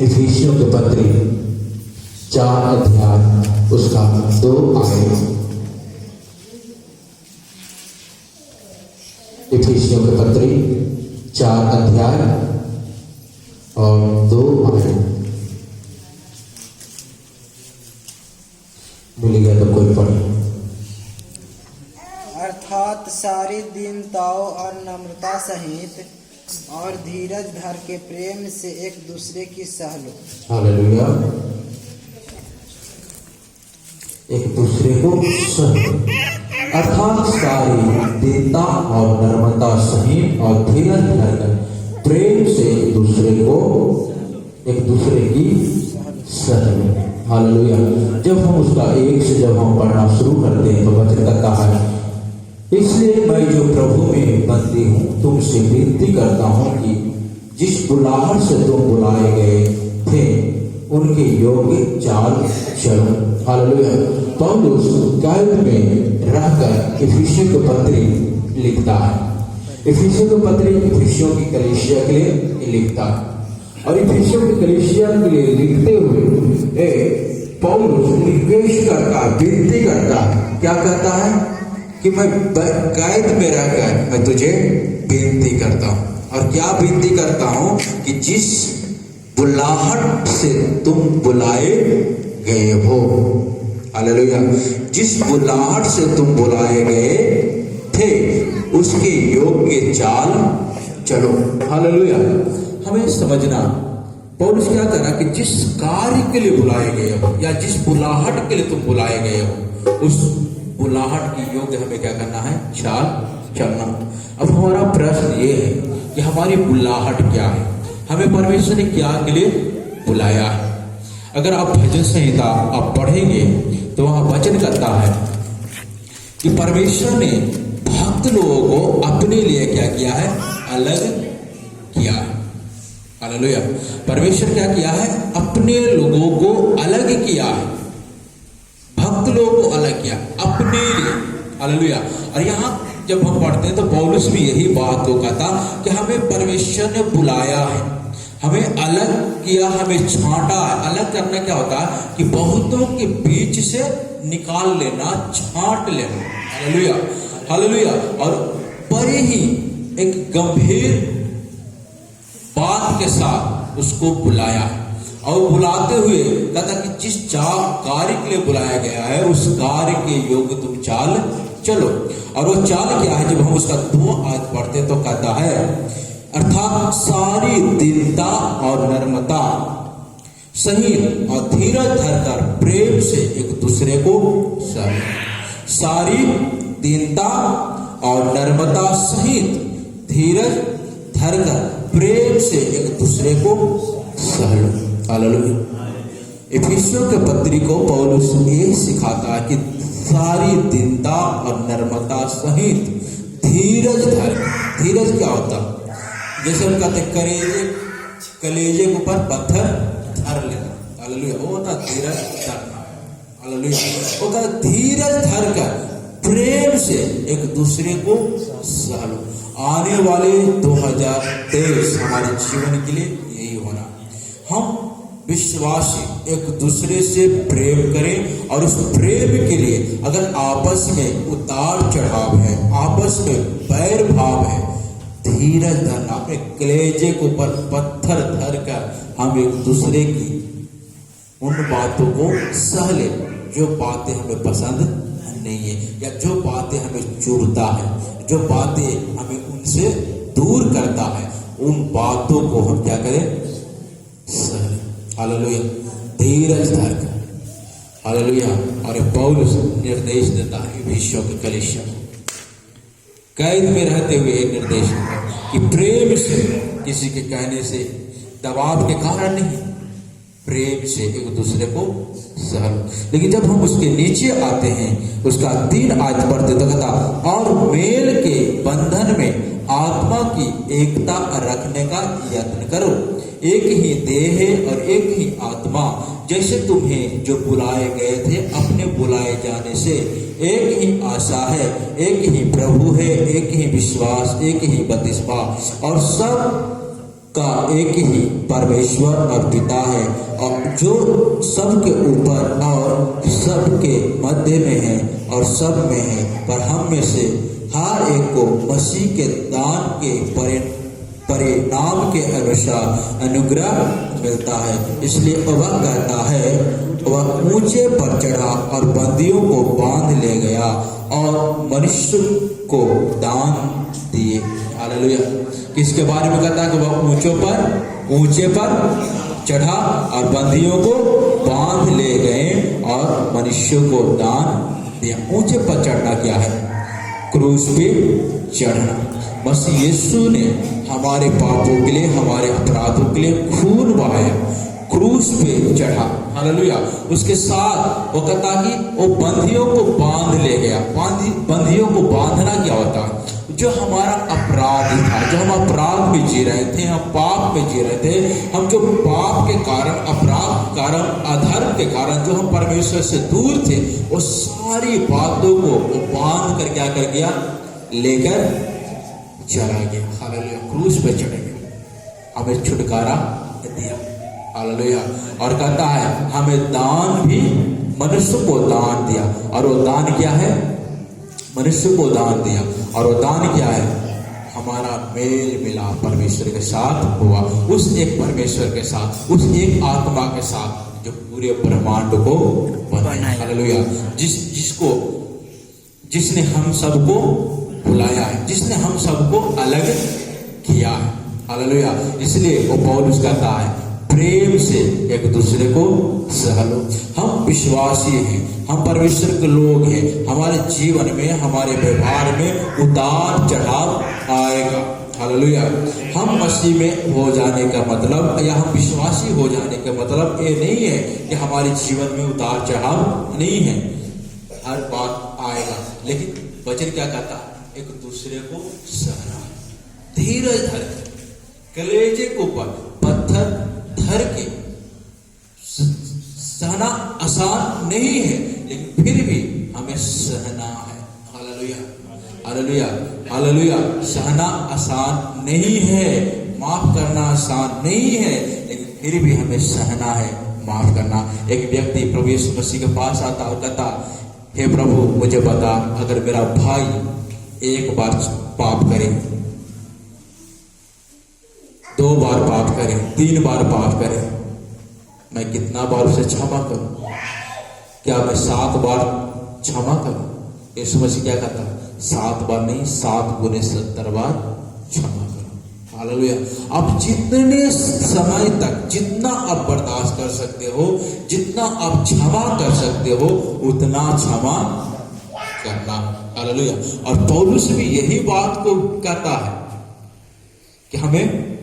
इफिसियों के पत्र 4 अध्याय उसका 2 आयत। इफिसियों के पत्र 4 अध्याय और 2 आयत। मिल गया तो कोई पढ़े। अर्थात सारी दीनताओं और नम्रता सहित और धीरज धर के प्रेम से एक दूसरे की सह लो। हालेलुया। एक दूसरे को सह, अर्थात सारी दीनता और नम्रता सहित और धीरज धर प्रेम से एक दूसरे की सह लो। हालेलुया। जब हम उसका एक से जब हम पढ़ना शुरू करते हैं तो वचन कहता है, इसलिए मैं जो प्रभु में बंदी हूँ तुमसे विनती करता हूँ कि जिस बुलाहट से तुम बुलाए गए थे उनके योग्य चाल चलो। हालेलुया। पौलुस कैद में रहकर इफिसियों के पत्र लिखता है। इफिसियों के पत्र इफिसियों की कलीसिया के लिए लिखता है और इफिसियों की कलीसिया के लिए लिखते हुए पौलुस रिक्वेस्ट करता, विनती करता, क्या करता है कि मैं कैद में रहकर मैं तुझे विनती करता हूँ। और क्या विनती करता हूँ कि जिस बुलाहट से तुम बुलाए गए हो, हालेलुया, जिस बुलाहट से तुम बुलाए गए थे उसके योग्य चाल चलो। हालेलुया। हमें समझना पौलुस क्या करा कि जिस कार्य के लिए बुलाए गए हो या जिस बुलाहट के लिए तुम बुलाए गए हो उस बुलाहट की योग्य हमें क्या करना है, चाल चलना। अब हमारा प्रश्न ये है कि हमारी बुलाहट क्या है, हमें परमेश्वर ने क्या के लिए बुलाया है। अगर आप भजन संहिता आप पढ़ेंगे तो वहां वचन करता है कि परमेश्वर ने भक्त लोगों को अपने लिए क्या किया है, अलग किया है। हालेलुया। परमेश्वर क्या किया है, अपने लोगों को अलग किया है, भक्त लोगों को अलग किया अपने लिए। हालेलुया। और यहाँ जब हम पढ़ते हैं तो पौलुस भी यही बात को कहता कि हमें परमेश्वर ने बुलाया है, हमें अलग किया, हमें छांटा है। अलग करना क्या होता है कि बहुतों के बीच से निकाल लेना, छांट लेना। हालेलुया। हालेलुया। और बड़े ही एक गंभीर बात के साथ उसको बुलाया है और बुलाते हुए कहता कि जिस कार्य के लिए बुलाया गया है उस कार्य के योग्य तुम चाल चलो। और वो चाल क्या है, जब हम उसका 2 आयत पढ़ते तो कहता है, अर्थात सारी दीनता और नम्रता सहित और धीरज धरकर प्रेम से एक दूसरे को सह लो। सारी दीनता और नम्रता सहित धीरज धरकर प्रेम से एक दूसरे को सह लो। हालेलुया। इफिसियों के पत्री को पौलुस ये सिखाता है कि सारी दीनता और नम्रता सहित धीरज धर। धीरज क्या होता, जैसे हम कहते कलेजे के ऊपर पत्थर धर लेना। हालेलुया। वो होता धीरज धरना। हालेलुया। वो कहता धीरज धर कर प्रेम से एक दूसरे को सह लो। आने वाले 2023 हमारे जीवन के लिए यही होना, हम विश्वासी एक दूसरे से प्रेम करें और उस प्रेम के लिए अगर आपस में उतार चढ़ाव है, आपस में बैर भाव है, धीरज धरना, अपने कलेजे के ऊपर पत्थर धर कर हम एक दूसरे की उन बातों को सह ले जो बातें हमें पसंद नहीं है या जो बातें हमें चुभता है, जो बातें हमें उनसे दूर करता है, उन बातों को हम क्या करें, सह ले। हालेलुया। धीरज धर कर। हालेलुया। और पौलुस निर्देश देता है इफिसियों की कलीसिया कैद में रहते हुए निर्देश कि प्रेम से, किसी के कहने से, दबाव के कारण नहीं, प्रेम से एक दूसरे को सह लो। लेकिन जब हम उसके नीचे आते हैं उसका 3 आयत पढ़ते तो कहता, और मेल के बंधन में आत्मा की एकता रखने का यत्न करो, एक ही देह है और एक ही आत्मा, जैसे तुम्हें जो बुलाए गए थे अपने बुलाए जाने से एक ही आशा है, एक ही प्रभु है, एक ही विश्वास, एक ही बपतिस्मा, और सब का एक ही परमेश्वर और पिता है, और जो सबके ऊपर और सबके मध्य में है और सब में है, पर हम में से हर एक को मसीह के दान के परिणाम के अनुसार अनुग्रह मिलता है। इसलिए वह कहता है, वह ऊंचे पर चढ़ा और बंदियों को बांध ले गया और मनुष्य को दान दिए। हालेलुया। किसके बारे में कहता है कि वह ऊंचे पर चढ़ा और बंदियों को बांध ले गए और मनुष्य को दान दिया। ऊंचे पर चढ़ना क्या है? क्रूस पे चढ़ना। मसीह यीशु ने हमारे पापों के लिए, हमारे अपराधों के लिए खून बहाया, क्रूस पे चढ़ा। हालेलुया। उसके साथ वो कहता कि वो बंदियों को बांध ले गया। बंदियों को बांधना क्या होता है? जो हमारा अपराध था, जो हम अपराध में जी रहे थे, हम पाप में जी रहे थे, हम जो पाप के कारण, अपराध के कारण, अधर्म के कारण जो हम परमेश्वर से दूर थे, वो सारी बातों को वो बांध कर क्या कर गया? लेकर चला गया। हालेलुया। क्रूस पे चढ़ गया, हमें छुटकारा दिया। हालेलुया। और कहता है हमें दान भी, मनुष्य को दान दिया। और वो दान क्या है? मनुष्य को दान दिया। और वो दान क्या है? हमारा मेल मिलाप परमेश्वर के साथ हुआ, उस एक परमेश्वर के साथ, उस एक आत्मा के साथ जो पूरे ब्रह्मांड को बनाया। हालेलुया। जिसने हम सबको बुलाया है, जिसने हम सबको अलग किया है। हालेलुया। इसलिए वो पौलुस कहता है प्रेम से एक दूसरे को सह लो। हम विश्वासी हैं, हम परमेश्वर के लोग हैं। हमारे जीवन में, हमारे व्यवहार में उतार चढ़ाव आएगा। हालेलुया। हम मसीह में हो जाने का मतलब, या हम विश्वासी हो जाने का मतलब ये नहीं है कि हमारे जीवन में उतार चढ़ाव नहीं है, हर बात आएगा। लेकिन वचन क्या कहता है? एक दूसरे को सहना, धीरज धर के, कलेजे के ऊपर पत्थर धर के। सहना आसान नहीं है, लेकिन फिर भी हमें सहना है। Hallelujah, hallelujah, hallelujah. सहना आसान नहीं है, माफ करना आसान नहीं है, लेकिन फिर भी हमें सहना है, माफ करना। एक व्यक्ति प्रभु यीशु मसीह के पास आता और कहता, हे प्रभु मुझे बता, अगर मेरा भाई एक बार पाप करे, 2 बार पाप करे, 3 बार पाप करे, मैं कितना बार उसे क्षमा करूं? क्या मैं 7 बार क्षमा करूं? यीशु मसीह क्या कहता है? 7 बार नहीं, 7 गुने 70 बार क्षमा करो। हालेलुया। आप जितने समय तक, जितना आप बर्दाश्त कर सकते हो, जितना आप क्षमा कर सकते हो, उतना क्षमा करना। हालेलुया। और पौलुस भी यही बात को कहता है कि हमें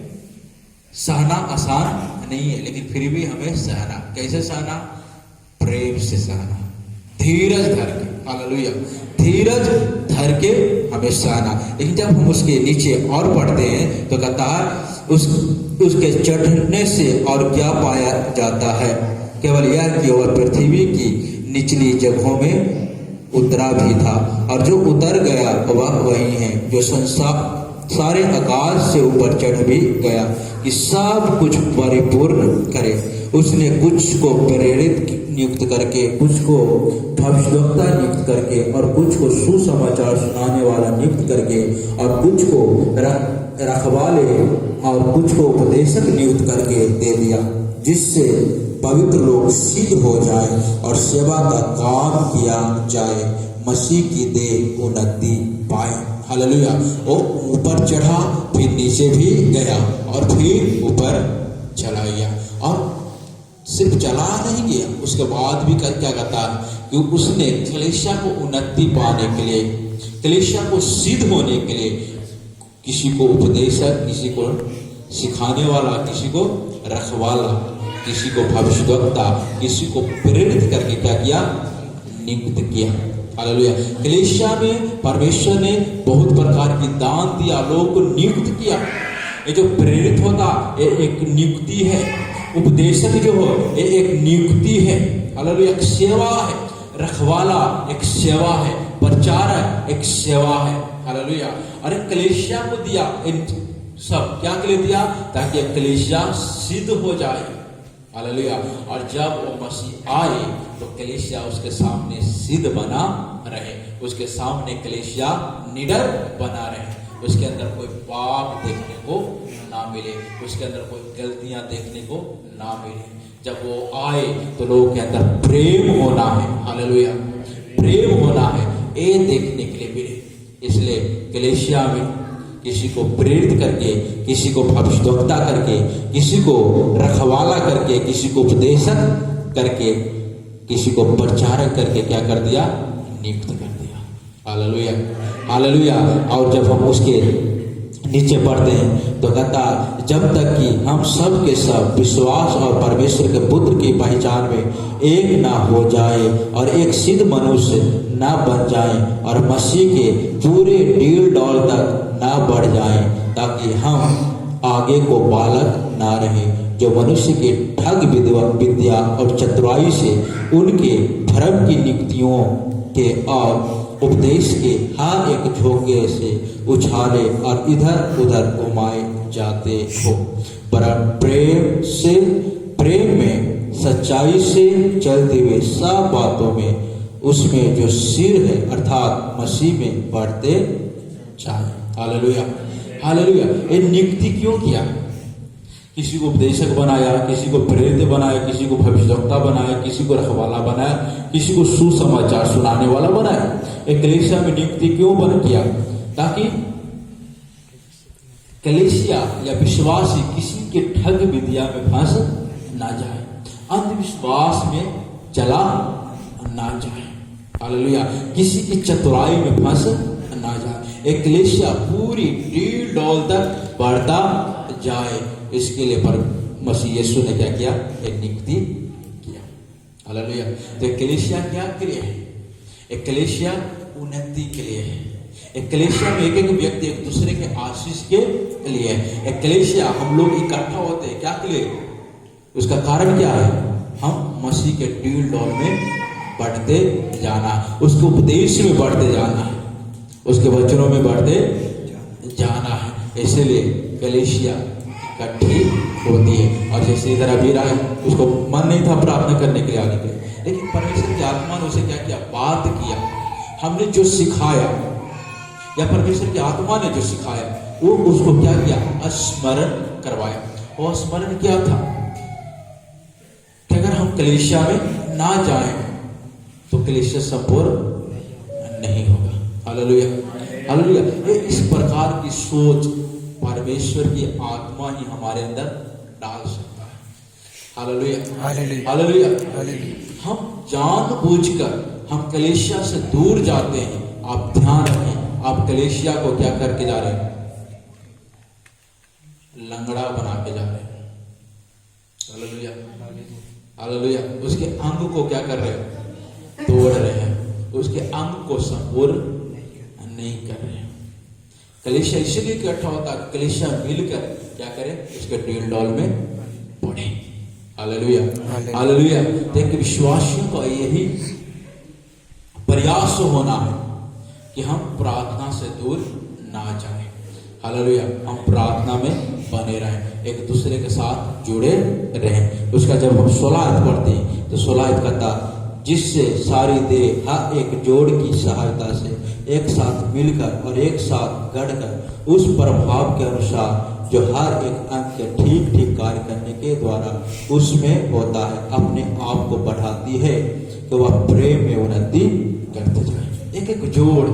सहना आसान नहीं है, लेकिन फिर भी हमें सहना। कैसे सहना? प्रेम से सहना, धीरज धर के। हालेलुया। धीरज धर के हमें सहना। लेकिन जब हम उसके नीचे और पढ़ते हैं तो कहता है उसके चढ़ने से और क्या पाया जाता है? केवल यह कि वह पृथ्वी की निचली जगहों में उतरा भी था, और जो उतर गया वह वही है जो सारे आकाश से ऊपर चढ़ भी गया कि सब कुछ परिपूर्ण करे। उसने कुछ को प्रेरित नियुक्त करके, कुछ को भविष्यवक्ता नियुक्त करके, और कुछ को सुसमाचार सुनाने वाला नियुक्त करके, और कुछ को रखवाले और कुछ को उपदेशक नियुक्त करके दे दिया, जिससे पवित्र लोग सिद्ध हो जाए और सेवा का काम किया जाए, मसीह की देह उन्नति पाए। हालेलुया। वो ऊपर चढ़ा, फिर नीचे भी गया, और फिर ऊपर चला गया। और सिर्फ चला नहीं गया, उसके बाद भी क्या कहता है कि उसने कलीसिया को उन्नति पाने के लिए, कलीसिया को सिद्ध होने के लिए, किसी को उपदेशक, किसी को सिखाने वाला, किसी को रखवाला, किसी को भविष्यवक्ता, किसी को प्रेरित करके क्या किया? नियुक्त किया। हालेलुया। कलीसिया में परमेश्वर ने बहुत प्रकार की दान दिया, लोगों को नियुक्त किया। ये जो प्रेरित होता ये एक नियुक्ति है, उपदेशक जो हो ये एक नियुक्ति है। हालेलुया। एक सेवा है, रखवाला एक सेवा है, प्रचारक एक सेवा है। हालेलुया। और कलीसिया को दिया सब क्या के लिए दिया? ताकि कलीसिया सिद्ध हो जाए। हालेलुया। और जब वो मसीह आए तो कलीसिया उसके सामने सिद्ध बना रहे, उसके सामने कलीसिया निडर बना रहे, उसके अंदर कोई पाप देखने को ना मिले, उसके अंदर कोई गलतियां देखने को ना मिले। जब वो आए तो लोगों के अंदर प्रेम होना है। हालेलुया। प्रेम होना है, ये देखने के लिए मिले। इसलिए कलीसिया में किसी को प्रेरित करके, किसी को भविष्यद्वक्ता करके, किसी को रखवाला करके, किसी को उपदेशक करके, किसी को प्रचारक करके क्या कर दिया? नियुक्त कर दिया। हालेलुया। हालेलुया। और जब हम उसके नीचे पढ़ते हैं तो कहता, जब तक कि हम सब के सब विश्वास और परमेश्वर के पुत्र की पहचान में एक ना हो जाए और एक सिद्ध मनुष्य ना बन जाए और मसीह के पूरे डील डॉल तक ना बढ़ जाए, ताकि हम आगे को बालक ना रहे, जो मनुष्य के ठग विद्या और चतुराई से उनके धर्म की नियुक्तियों के और उपदेश के हर एक झोंके से उछाले और इधर उधर घुमाए जाते हो, पर प्रेम में सच्चाई से चलते हुए सब बातों में उसमें जो सिर है अर्थात मसीह में बढ़ते जाए। हालेलुया। हालेलुया। ये नियुक्ति क्यों किया? किसी को उपदेशक बनाया, किसी को प्रेरित बनाया, किसी को भविष्यद्वक्ता बनाया, किसी को रखवाला बनाया, किसी को सुसमाचार सुनाने वाला बनाया। एक कलीसिया में नियुक्ति क्यों बन किया? ताकि कलीसिया या विश्वासी किसी के ठग विद्या में फंस ना जाए, अंधविश्वास में चला ना जाए। हालेलुया। किसी की चतुराई में फंस ना जाए। एक कलीसिया पूरी डील डॉल तक बढ़ता जाए, इसके लिए पर मसीह यीशु ने क्या किया? एक नियुक्ति किया। हालेलुया। तो कलीसिया क्या के लिए है? एक कलीसिया उन्नति के लिए है। एक कलीसिया में एक एक व्यक्ति एक दूसरे के आशीष के लिए है। एक कलीसिया हम लोग इकट्ठा होते हैं क्या के लिए? उसका कारण क्या है? हम मसीह के डील डॉल में बढ़ते जाना, उसके उपदेश में बढ़ते जाना है, उसके वचनों में बढ़ते जाना है। इसलिए कलीसिया इकट्ठी होती है। और जैसे इधर अभी रहा है, उसको मन नहीं था प्रार्थना करने के लिए आने के, लेकिन परमेश्वर की आत्मा ने उसे क्या किया? बात किया। हमने जो सिखाया या परमेश्वर की आत्मा ने जो सिखाया वो उसको क्या किया? स्मरण करवाया। वो स्मरण क्या था कि अगर हम कलीसिया में ना जाएं तो कलीसिया संपूर्ण नहीं होगा। हालेलुया। हालेलुया। इस प्रकार की सोच परमेश्वर की आत्मा ही हमारे अंदर डाल सकता है। हालेलुया। हालेलुया। हम जानबूझकर हम कलीसिया से दूर जाते हैं। आप ध्यान रखें, आप कलीसिया को क्या करके जा रहे हैं? लंगड़ा बना के जा रहे हैं। हालेलुया। हालेलुया। उसके अंग को क्या कर रहे हैं? तोड़ रहे हैं। उसके अंग को संपूर्ण नहीं कर रहे हैं। कलीसिया इसलिए इकट्ठा होता है, कलीसिया मिलकर क्या करें? उसके डील डॉल में पढ़े। हालेलुया। हालेलुया। देखिए विश्वासियों का यही प्रयास होना है कि हम प्रार्थना से दूर ना जाएं। हालेलुया। हम प्रार्थना में बने रहें, एक दूसरे के साथ जुड़े रहें। उसका जब हम 16 आयत पढ़ते हैं तो 16 आयत कहता, जिससे सारी देह हर एक जोड़ की सहायता से एक साथ मिलकर और एक साथ गढ़कर उस प्रभाव के अनुसार जो हर एक अंग के ठीक ठीक कार्य करने के द्वारा उसमें होता है, अपने आप को बढ़ाती है कि वह प्रेम में उन्नति करते जाए। एक एक जोड़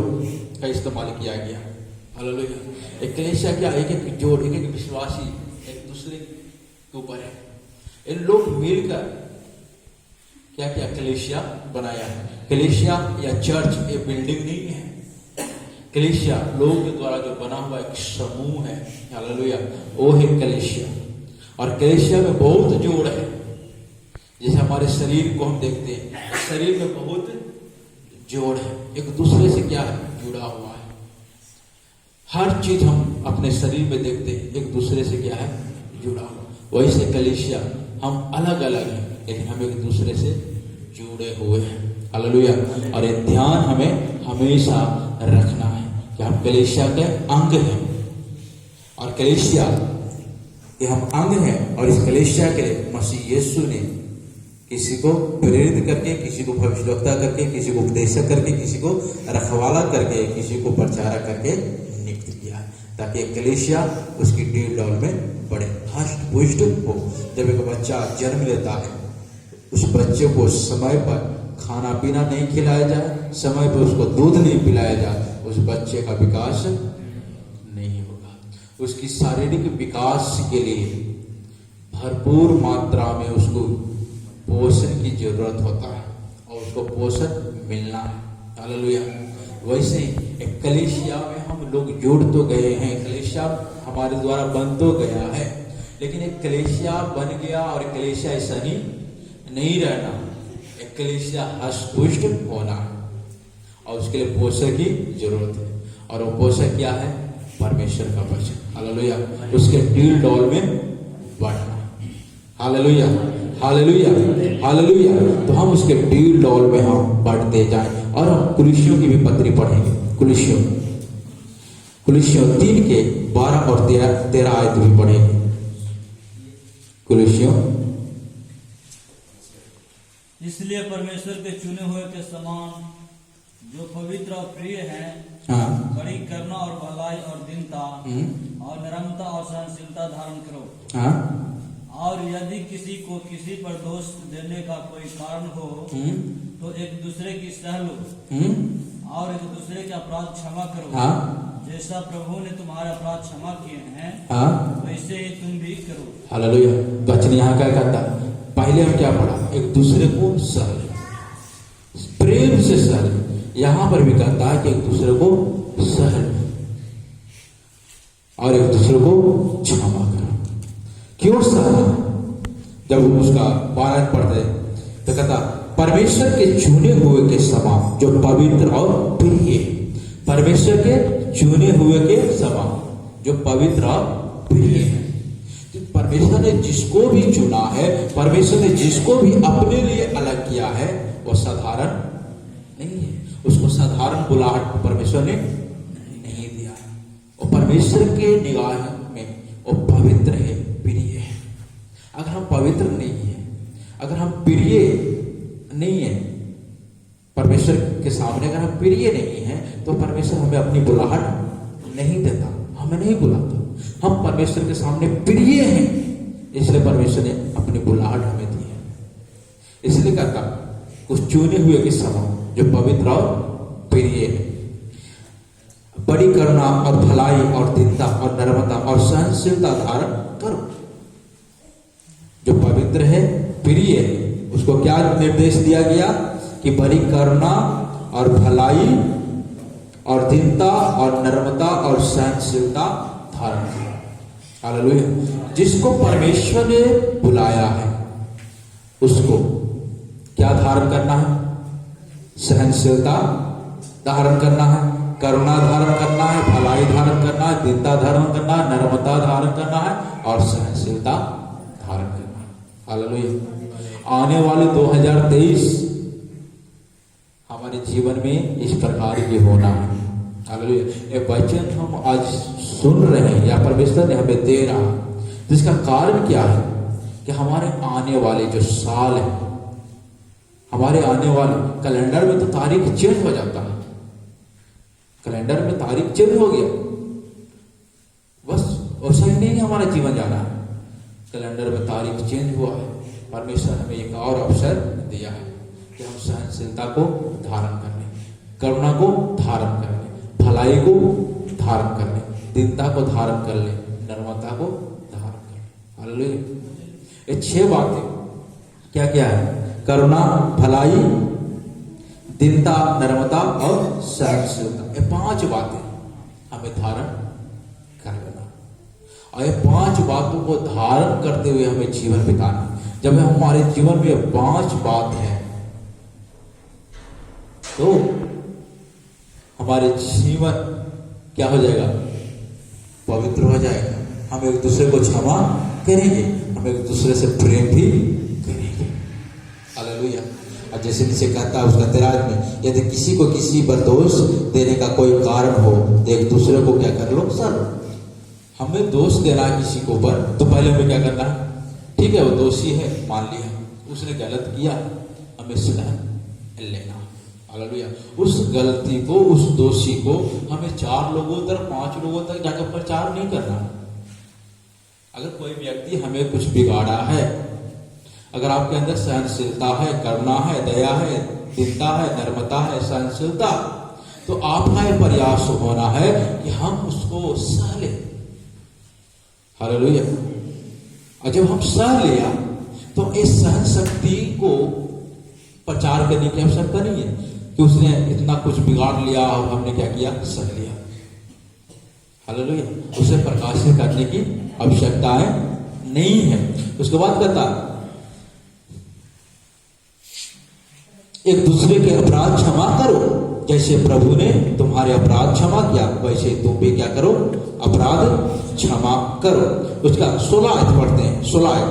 का इस्तेमाल किया गया। हालेलुया। एक कलीसिया क्या? एक एक जोड़, एक एक विश्वासी एक दूसरे के ऊपर है। इन लोग मिलकर क्या क्या कलीसिया बनाया है। कलीसिया या चर्च ये बिल्डिंग नहीं है। कलीसिया लोगों के द्वारा जो बना हुआ एक समूह है। हालेलुया। वो है कलीसिया। और कलीसिया में बहुत जोड़ है। जैसे हमारे शरीर को हम देखते हैं, शरीर में बहुत जोड़ है, एक दूसरे से क्या है? जुड़ा हुआ है। हर चीज हम अपने शरीर में देखते हैं, एक दूसरे से क्या है? जुड़ा हुआ। वैसे कलीसिया हम अलग अलग हैं लेकिन हम एक दूसरे से जुड़े हुए हैं। हालेलुया। और ये ध्यान हमें हमेशा रखना है कि हम कलीसिया के अंग हैं और कलीसिया ये हम अंग हैं, और इस कलीसिया के लिए मसीह यीशु ने किसी को प्रेरित करके, किसी को भविष्यवक्ता करके, किसी को उपदेशक करके, किसी को रखवाला करके, किसी को प्रचारक करके नियुक्त किया है, ताकि एक कलीसिया उसकी डील डॉल में बढ़े, हष्ट पुष्ट हो। जब एक बच्चा जन्म लेता है, उस बच्चे को समय पर खाना पीना नहीं खिलाया जाए, समय पर उसको दूध नहीं पिलाया जाए, उस बच्चे का विकास नहीं होगा। उसकी शारीरिक विकास के लिए भरपूर मात्रा में उसको पोषण की जरूरत होता है, और उसको पोषण मिलना है। हालेलुया। वैसे एक कलीसिया में हम लोग जुड़ तो गए हैं, कलीसिया हमारे द्वारा बन तो गया है, लेकिन एक कलीसिया बन गया और कलीसिया ऐसा ही नहीं रहना। एक कलीसिया हष्ट पुष्ट होना है, और उसके लिए पोषक की जरूरत है, और वो पोषक क्या है? परमेश्वर का वचन। हालेलुया। उसके डील डॉल में बढ़ना। Hallelujah, hallelujah, hallelujah. तो हम उसके डील डॉल में हम बढ़ते जाएं, और हम कुलिसियों की भी पत्री पढ़ेंगे। कुलिसियों 3 के 12 और 13 आयत भी पढ़ेंगे। कुलिसियों, इसलिए परमेश्वर के चुने हुए के समान जो पवित्र और प्रिय हैं, हाँ, बड़ी करुणा और भलाई और दीनता और नरमता और सहनशीलता धारण करो। हाँ, और यदि किसी को किसी पर दोष देने का कोई कारण हो तो एक दूसरे की सह लो, और एक दूसरे के अपराध क्षमा करो। हाँ, जैसा प्रभु ने तुम्हारे अपराध क्षमा किए हैं, हाँ, वैसे ही तुम भी करो। हालेलुया। वचन यहाँ क्या कहता है? पहले हम क्या पढ़ा? एक दूसरे को सह ले, प्रेम से सह ले। यहाँ पर भी कहता है कि एक दूसरे को सह ले और एक दूसरे को क्षमा करो। क्यों सहना? जब उसका 12 पढ़ते तो कहता परमेश्वर के चुने हुए के समान जो पवित्र और प्रिय। परमेश्वर के चुने हुए के समान जो पवित्र और प्रिय है। तो परमेश्वर ने जिसको भी चुना है, परमेश्वर ने जिसको भी अपने लिए अलग किया है, वो साधारण नहीं है। उसको साधारण बुलाहट परमेश्वर ने नहीं दिया है। वो परमेश्वर के निगाह में वो पवित्र है, प्रिय है। अगर हम पवित्र नहीं है, अगर हम प्रिय नहीं है परमेश्वर के सामने, अगर हम प्रिय नहीं है, तो परमेश्वर हमें अपनी बुलाहट नहीं देता, हमें नहीं बुलाता। हम परमेश्वर के सामने प्रिय हैं, इसलिए परमेश्वर ने अपनी बुलाहट हमें दी है। इसलिए कहता कुछ चुने हुए के समान जो पवित्र और प्रिय है, बड़ी करुणा और भलाई और दीनता और नर्मता और सहनशीलता धारण करो। जो पवित्र है, प्रिय है, उसको क्या निर्देश दिया गया कि बड़ी करुणा और भलाई और दीनता और नर्मता और सहनशीलता धारण करो। हालेलुया। जिसको परमेश्वर ने बुलाया है उसको क्या धारण करना है? सहनशीलता धारण करना है, करुणा धारण करना है, भलाई धारण करना है, दीनता धारण करना है, नर्मता धारण करना है और सहनशीलता धारण करना है। हालेलुया। आने वाले 2023 हमारे जीवन में इस प्रकार की होना है। हालेलुया। ये वचन हम आज सुन रहे हैं या परमेश्वर ने हमें दे रहा है, जिसका कारण क्या है कि हमारे आने वाले जो साल है, हमारे आने वाले कैलेंडर में तो तारीख चेंज हो जाता है। कैलेंडर में तारीख चेंज हो गया, बस वैसा ही नहीं हमारा जीवन जाना है। कैलेंडर में तारीख चेंज हुआ है। परमेश्वर हमें एक और अवसर दिया है कि हम सहनशीलता को धारण कर लें, करुणा को धारण कर लें, भलाई को धारण कर लें, दीनता को धारण कर लें, नर्मता को धारण कर लें। हालेलुया। ये 6 बातें क्या क्या है? करुणा, भलाई, दीनता, नर्मता और सहनशीलता। ये 5 बातें हमें धारण कर लेना, और ये 5 बातों को धारण करते हुए हमें जीवन बिताना। जब हमारे जीवन में 5 बात है तो हमारे जीवन क्या हो जाएगा? पवित्र हो जाएगा। हम एक दूसरे को क्षमा करेंगे, हम एक दूसरे से प्रेम भी करेंगे। हालेलुया। और जैसे नीचे कहता है उसका 13 में, यदि किसी को किसी पर दोष देने का कोई कारण हो तो एक दूसरे को क्या कर लो? सर हमें दोष देना है किसी के ऊपर, तो पहले हमें क्या करना है? ठीक है, वो दोषी है, मान लिया, उसने गलत किया, हमें सुधार लेना। हालेलुया। उस गलती को, उस दोषी को हमें 4 लोगों तक, 5 लोगों तक जाकर प्रचार नहीं करना। अगर कोई व्यक्ति हमें कुछ बिगाड़ा है, अगर आपके अंदर सहनशीलता है, करुणा है, दया है, दीनता है, नर्मता है, सहनशीलता, तो आपका यह प्रयास होना है कि हम उसको सह लें। हालेलुया। और जब हम सह लिया तो इस सहन शक्ति को प्रचार करने की आवश्यकता नहीं है कि उसने इतना कुछ बिगाड़ लिया और हमने क्या किया? सह लिया। हालेलुया। उसे प्रकाशित करने की आवश्यकता नहीं है। उसके बाद कहता एक दूसरे के अपराध क्षमा करो, जैसे प्रभु ने तुम्हारे अपराध क्षमा किया वैसे तुम भी क्या करो? अपराध क्षमा करो। उसका 16 आयत पढ़ते हैं, 16 आयत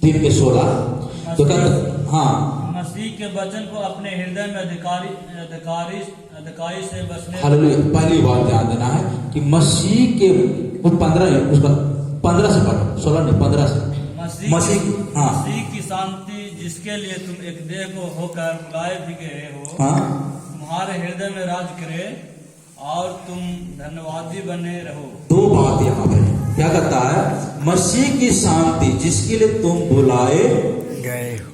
3 के 16। तो कहते हाँ, मसीह के वचन को अपने हृदय में अधिकारी से बसने। हालेलुया। पहली बात ध्यान देना है कि मसीह के 15 उसका 15 से पढ़ो, 16 नहीं 15 से। मसीह की शांति जिसके लिए तुम एक देह को होकर बुलाए भी गए हो, हाँ, तुम्हारे हृदय में राज करे और तुम धन्यवादी बने रहो। 2 बात यहाँ पे क्या कहता है? मसीह की शांति जिसके लिए तुम बुलाए गए हो,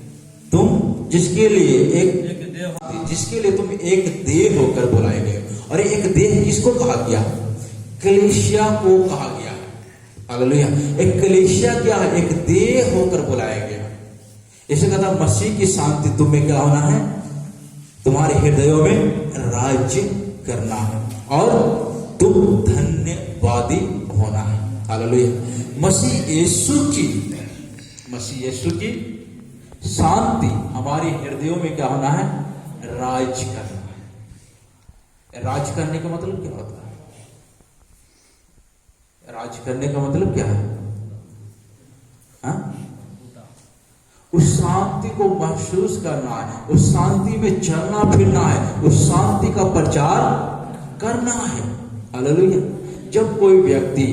तुम जिसके लिए एक देह, जिसके लिए तुम एक देह होकर बुलाए गए। और एक देह किसको कहा गया? कलीसिया को कहा गया। हालेलुया। एक कलीसिया क्या है? एक देह होकर बुलाया गया। इसे कहता मसीह की शांति तुम्हें क्या होना है? तुम्हारे हृदयों में राज्य करना है और तुम धन्यवादी होना है। हालेलुया। मसीह यीशु की शांति हमारे हृदयों में क्या होना है? राज करना है। राज करने का मतलब क्या होता है? राज करने का मतलब क्या है? हाँ? उस शांति को महसूस करना है, उस शांति में चलना फिरना है, उस शांति का प्रचार करना है। हालेलुया। जब कोई व्यक्ति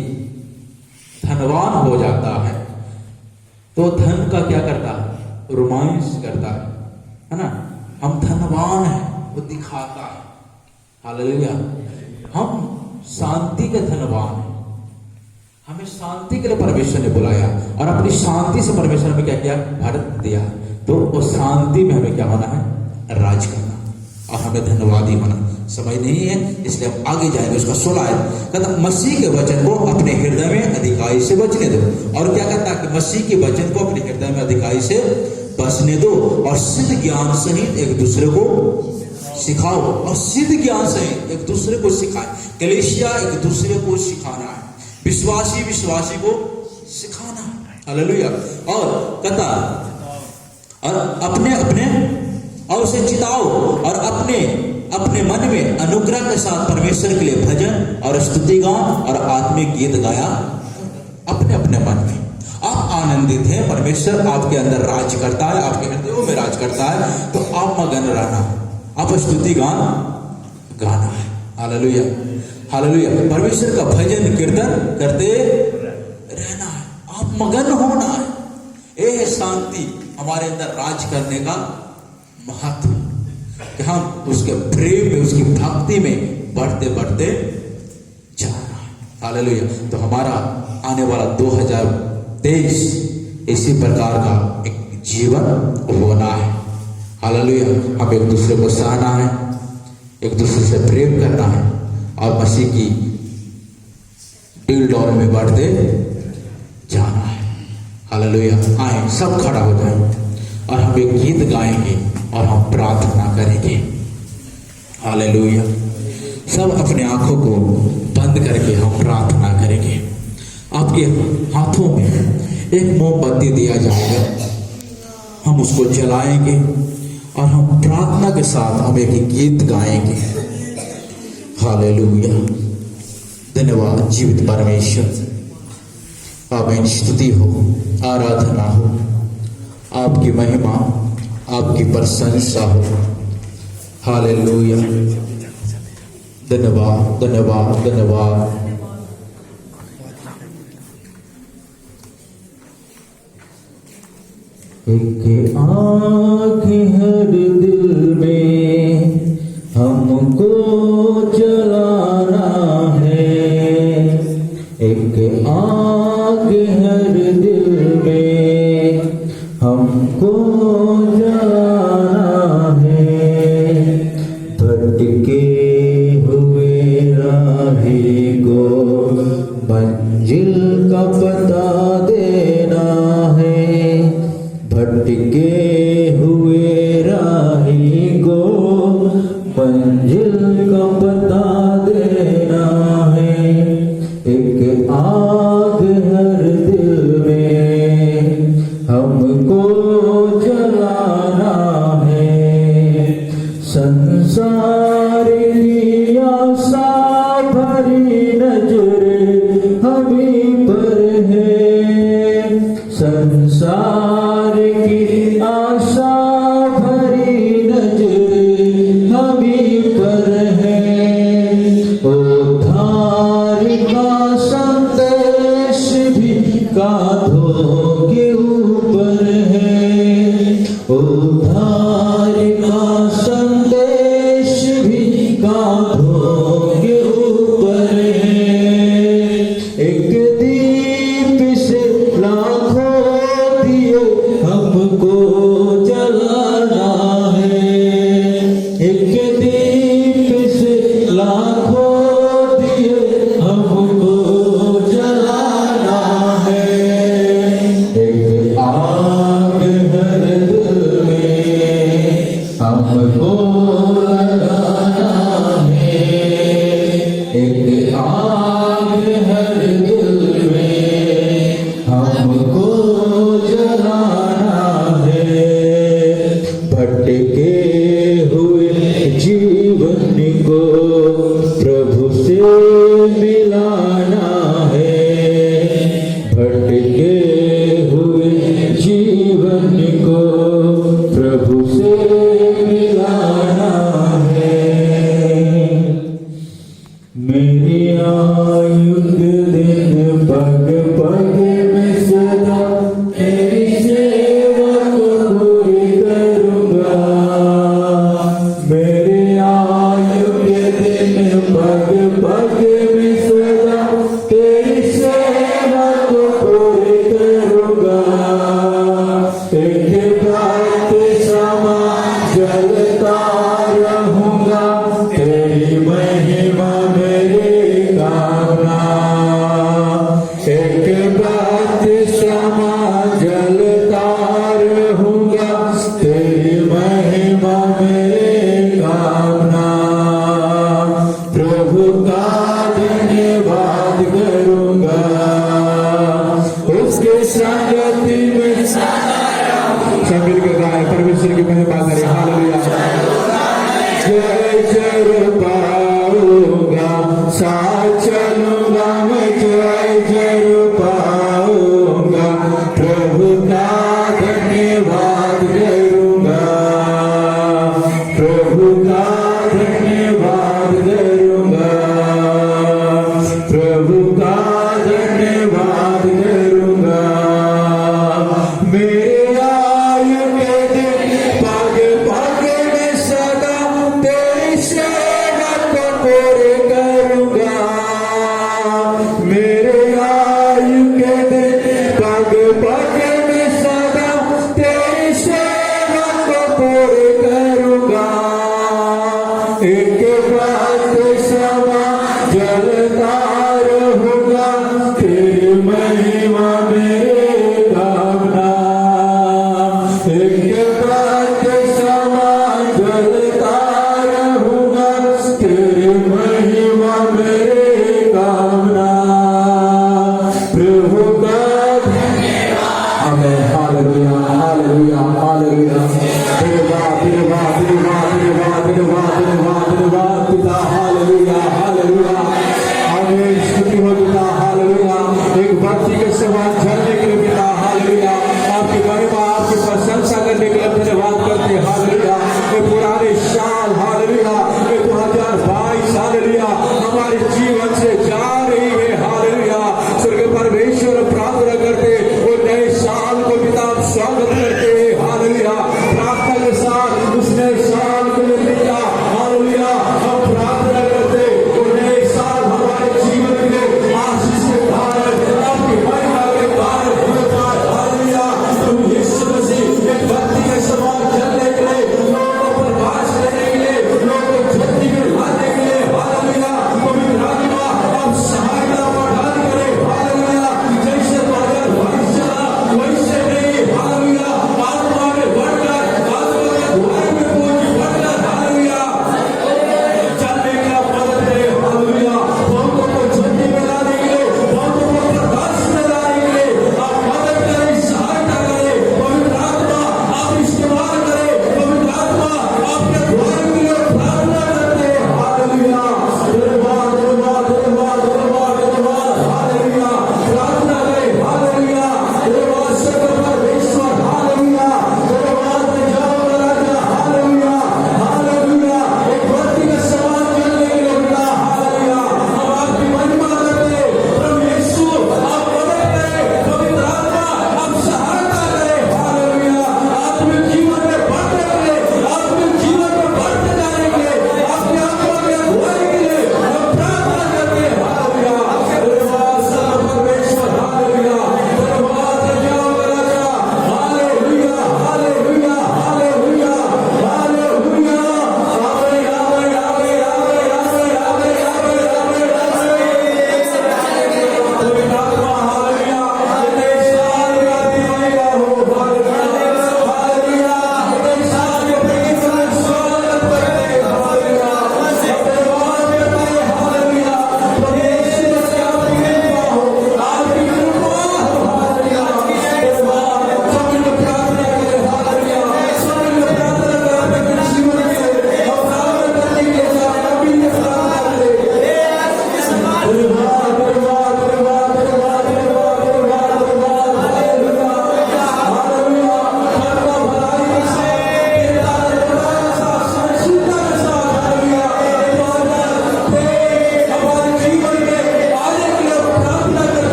धनवान हो जाता है तो धन का क्या करता है? रोमांस करता है ना? हम धनवान हैं, वो दिखाता है। हालेलुया। हम शांति के धनवान हैं। हमें शांति के लिए परमेश्वर ने बुलाया और अपनी शांति से परमेश्वर ने क्या किया? भर दिया। तो उस शांति में हमें क्या होना है? राज करना और हमें धन्यवादी होना। समझ नहीं है, इसलिए हम आगे जाएंगे। उसका 16 है, कहता मसीह के वचन को अपने हृदय में अधिकारी से बचने दो। और क्या कहता है? कि मसीह के वचन को अपने हृदय में अधिकारी से बसने दो और सिद्ध ज्ञान सहित एक दूसरे को सिखाओ। और सिद्ध ज्ञान सहित एक दूसरे को सिखाए। कलीसिया एक दूसरे को सिखाना है, विश्वासी को सिखाना है। हालेलुया। और कहता और अपने और उसे चिताओ और अपने मन में अनुग्रह के साथ परमेश्वर के लिए भजन और स्तुति गान और आत्मिक गीत गाया। अपने मन में आप आनंदित हैं, परमेश्वर आपके अंदर राज करता है, आपके हृदयों में राज करता है, तो आप मगन रहना, आप स्तुति गान गाना है। हालेलुया। हालेलुया। परमेश्वर का भजन कीर्तन करते रहना है, आप मगन होना है। ये है शांति, हमारे अंदर राज करने का महत्व, कि हम उसके प्रेम में, उसकी भक्ति में बढ़ते जाना है। हालेलुया। तो हमारा आने वाला 2023 इसी प्रकार का एक जीवन होना है। हालेलुया। हम एक दूसरे को सहना है, एक दूसरे से प्रेम करना है और मसीह की डील डॉल में बढ़ते जाना है। हालेलुया। आए सब खड़ा हो जाए और हम एक गीत गाएंगे और हम प्रार्थना करेंगे। हालेलुया। सब अपने आंखों को बंद करके हम प्रार्थना करेंगे। आपके हाथों में एक मोमबत्ती दिया जाएगा, हम उसको जलाएंगे और हम प्रार्थना के साथ हम एक गीत गाएंगे। हालेलुया। धन्यवाद जीवित परमेश्वर, आमीन। स्तुति हो, आराधना हो, आपकी महिमा, आपकी प्रशंसा हो। हालेलुया। धन्यवाद, धन्यवाद, धन्यवाद। एक आग हर दिल में हमको जलाना है, एक आग हर दिल में हमको जलाना है। भटके हुए राही को मंजिल का पता देना है, भटके हुए राही को मंजिल का पता देना है। एक आग हर दिल में हमको जलाना है। संसार की आशा भरी नजरें हमी पर है, संसार की आशा भरी नजरें हमी पर है। उद्धार का संदेश भी कांधों के ऊपर है, उद्धार का संदेश भी कांधों के ऊपर है। एक दीप से लाखों दिए हमको जलाना है, एक दीप से लाखों दिए हमको जलाना है। एक आग हर दिल में हमको लगाना है, एक आग हर दिल में हमको जलाना है। भटके हुए जीवन को प्रभु से मिलाना है, भटके हुए जीवन को प्रभु से मिलाना है। मेरी आयु के दिन पग पग में सदा तेरी सेवा को पूरी करूंगा, मेरी आयु के दिन पग पग में सदा तेरी सेवा को पूरी करूंगा। एक बात समान जलता रहूंगा, तेरी महिमा मेरी कामना। एक बात समान जलता रहूंगा, तेरी महिमा मेरी कामना। प्रभु का धन्यवाद करूंगा, उसके संगति में सब मिलकर गाएं, परमेश्वर की महिमा करें। हालेलुया। जय जय पाऊंगा, साथ चलूंगा मैं, जय जय पाऊंगा। प्रभु का धन्यवाद करूंगा, प्रभु का धन्यवाद करूंगा, प्रभु का धन्यवाद करूंगा। मेरे आयु के दिन पग पग में सदा तेरी सेवा को पूरी करूंगा, मेरे आयु के दिन पग पग में सदा तेरी सेवा को पूरी करूंगा। एक बात समा जलता रहूंगा, तेरी महिमा मेरे कामना। एक बात समा जलता रहूंगा, तेरी महिमा मेरे कामना। प्रभु का आमेन। Hallelujah, hallelujah, hallelujah. धन्यवाद, धन्यवाद, धन्यवाद, धन्यवाद, धन्यवाद, धन्यवाद, धन्यवाद पिता। हालेलुया, हालेलुया, आमेन। स्तुति हो पिता। हालेलुया। एक भक्ति के समान झरने के लिए पिता। हालेलुया। आपकी महिमा, आपकी प्रशंसा करने के लिए धन्यवाद करते हैं। हालेलुया। ये पुराने साल, हालेलुया, ये 2022, हालेलुया, हमारे जीवन से जा रही है। हालेलुया। स्वर्ग परमेश्वर प्रार्थना करते वो नए साल को पिता स्वागत करते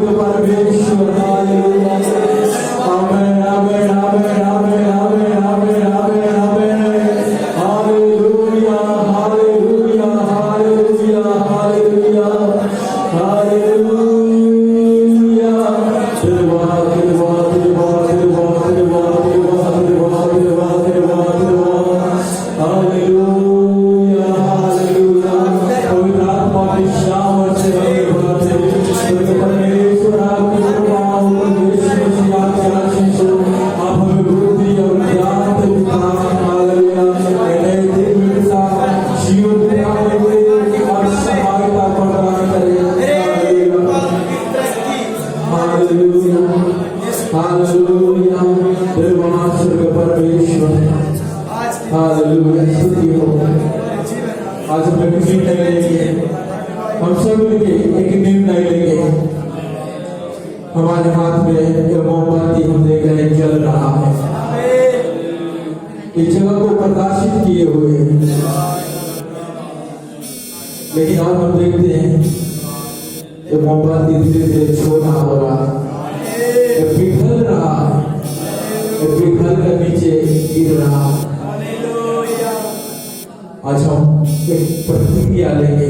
स्वर्ग परमेश्वर hallelujah amen amen amen amen amen amen amen amen hallelujah hallelujah hallelujah hallelujah hallelujah आज हम एक निर्णय लेंगे, हम सब मिलके एक निर्णय लेंगे। हमारे हाथ में ये मोमबत्ती हम देख रहे हैं जल रहा है, इस जगह को प्रकाशित किए हुए, लेकिन आज हम देखते हैं ये मोमबत्ती धीरे धीरे छोटा हो रहा है, ये पिघल रहा है, ये पिघल कर नीचे गिर रहा है। आज हम एक प्रतिक्रिया लेंगे,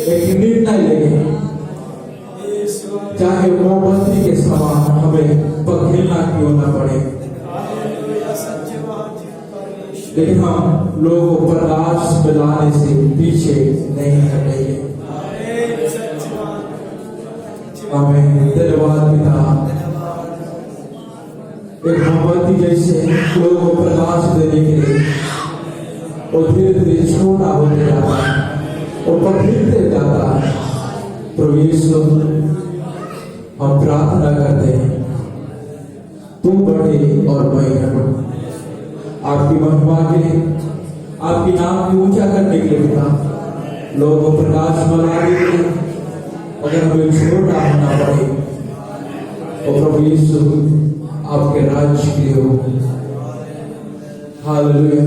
एक निर्णय लेंगे, चाहे मोमबत्ती के समान हमें पघिलना क्यों न पड़े, लेकिन हम लोगों को प्रकाश मिलाने से पीछे नहीं हटेंगे। हमें धन्यवाद पिता, एक मोमबत्ती जैसे लोगों को प्रकाश देने के लिए और धीरे धीरे छोटा होते जाता है और पघिलते जाता है। प्रभु यीशु, हम प्रार्थना करते हैं तुम बढ़े और मैं घटूं, आपकी महिमा के लिए, आपकी नाम को ऊंचा करने के लिए पिता, लोगों को प्रकाश बनाने के लिए अगर हमें छोटा होना पड़े तो प्रभु यीशु आपके राज्य के लिए हो। हालेलुया।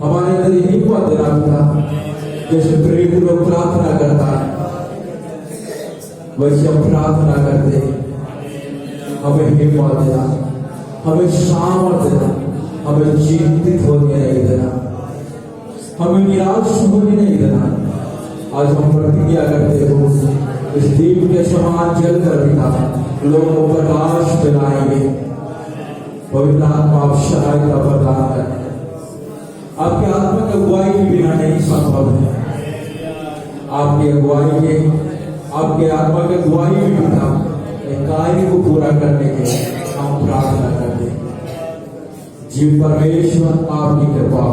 हमारे अंदर हिम्मत देना पिता, जैसे प्रेरित लोग प्रार्थना करता है वैसे हम प्रार्थना करते हैं। हमें हिम्मत देना, हमें सामर्थ देना, हमें चिंतित होने नहीं देना, हमें निराश होने नहीं देना। आज हम प्रतिज्ञा करते हो इस दीप के समान जल कर पिता लोगों को प्रकाश दिलाएंगे। पवित्र आत्मा आप सहायता प्रदान करें, आपकी आत्मा की अगुवाई के बिना नहीं संभव है। आपकी अगुवाई के, आपके आत्मा की अगुवाई में पिता एक कार्य को पूरा करने के लिए हम प्रार्थना करते हैं। जीव परमेश्वर आपकी कृपा,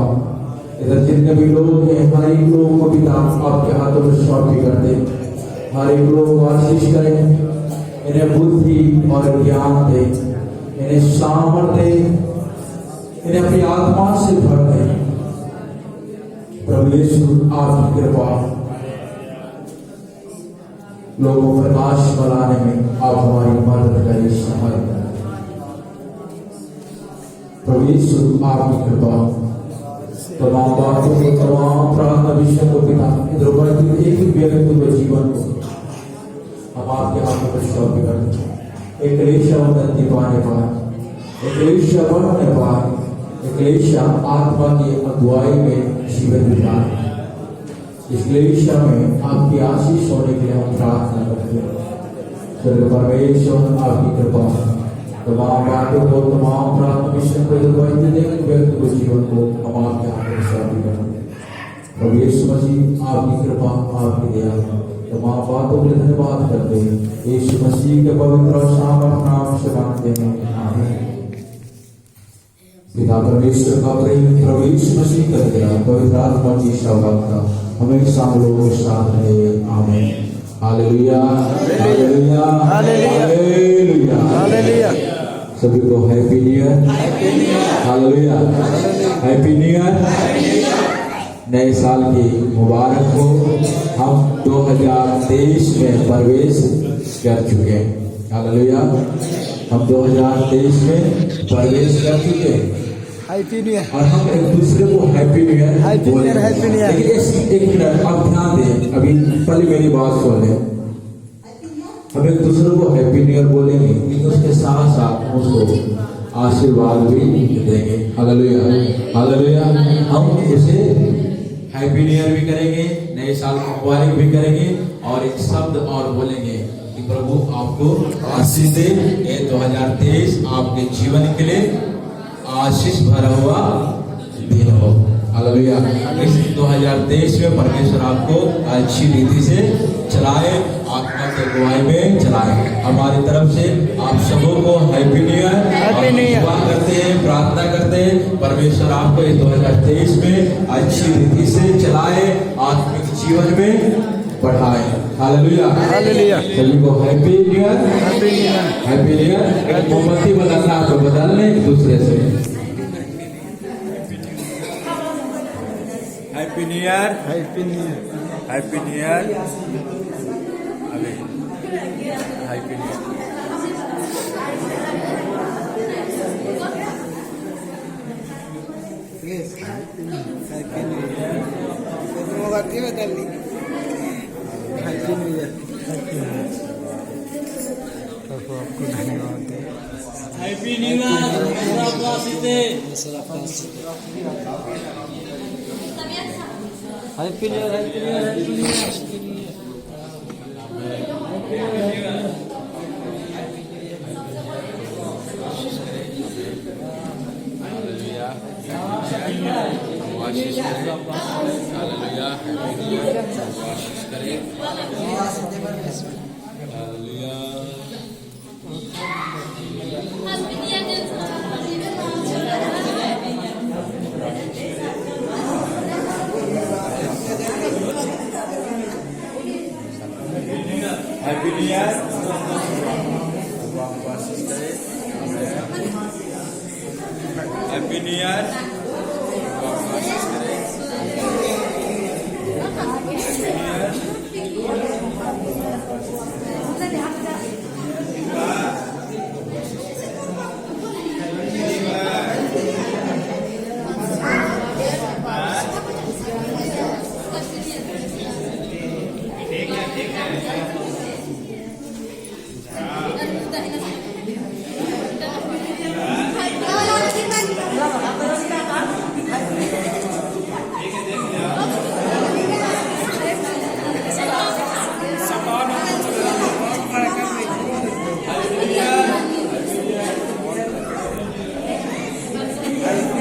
इधर जितने भी लोग हैं हर एक लोगों को पिता आपके हाथों में सौंपी करते, हर एक लोगों को आशीष करें, इन्हें बुद्धि और ज्ञान दे, इन्हें सामर्थ्य दे, इन्हें अपनी आत्मा से भर दे। प्रभु यीशु आपकी कृपा, लोगों को प्रकाश बनाने में आप हमारी मदद करें, सहायता करें। प्रभु यीशु आपकी कृपा, तमाम बातों को, तमाम प्रार्थना विषय को पिता इधर उपस्थित एक व्यक्ति के जीवन को हम आपके हाथों में सौंप करते हैं। एक कलीसिया उन्नति पाने पाए, एक कलीसिया बढ़ने पाए, एक कलीसिया आत्मा की अगुवाई में जीवन बिताए। इस कलीसिया में आपकी आशीष होने के लिए हम प्रार्थना करते हैं। स्वर्ग परमेश्वर आपकी कृपा, तमाम बातों को, तमाम प्रार्थना विषय को व्यक्ति को जीवन को हम आपके हाथों में सौंप करते हैं। प्रभु यीशु मसीह आपकी कृपा, आपकी दया, तमाम बातों के लिए धन्यवाद करते हैं। यीशु मसीह के पवित्र और सामर्थ नाम से मांगते हैं, आमीन। पिता परमेश्वर का प्रेम, प्रभु यीशु मसीह का दया, पवित्र आत्मा की सौगात हमेशा हम लोगों के साथ रहे, आमीन। Hallelujah hallelujah hallelujah hallelujah. सभी को happy new year, hallelujah, happy new year, नए साल की मुबारक हो। हम 2023 में प्रवेश कर चुके हैं, हालेलुया, हम 2023 में प्रवेश कर चुके हैं। Happy new year. और हम एक दूसरे को happy new year, happy new year, happy new year. एक मिनट आप ध्यान दें, अभी पहले मेरी बात सुन लें। हम एक दूसरे को हैप्पी न्यू ईयर बोलेंगे, लेकिन उसके साथ साथ उसको आशीर्वाद भी देंगे। Hallelujah, hallelujah. हम उसे हैप्पी न्यू ईयर भी करेंगे, नए साल की मुबारक भी करेंगे और एक शब्द और बोलेंगे कि प्रभु आपको आशीष दे। ये 2023 आपके जीवन के लिए आशीष भरा हुआ दिन हो। हालेलुया। इस 2023 में परमेश्वर आपको अच्छी रीति से चलाए, आत्मा की अगुवाई में चलाए। हमारी तरफ से आप सबों को हैप्पी न्यू ईयर। दुआ करते हैं, प्रार्थना करते हैं परमेश्वर आपको इस 2023 में अच्छी रीति से चलाए, आत्मिक जीवन में बढ़ाए। Hallelujah, hallelujah. सभी को happy new year, happy new year. Happy new year. एक मोमबत्ती बदलना, आपको बदलने एक दूसरे से happy new year, happy new year. Happy new year. अभी happy new year. Please happy new year. मोमबत्ती बदल ली। Happy new year. आपको धन्यवाद। Happy new year. Happy new year, happy new year, happy new year. Happy new year. Happy new year.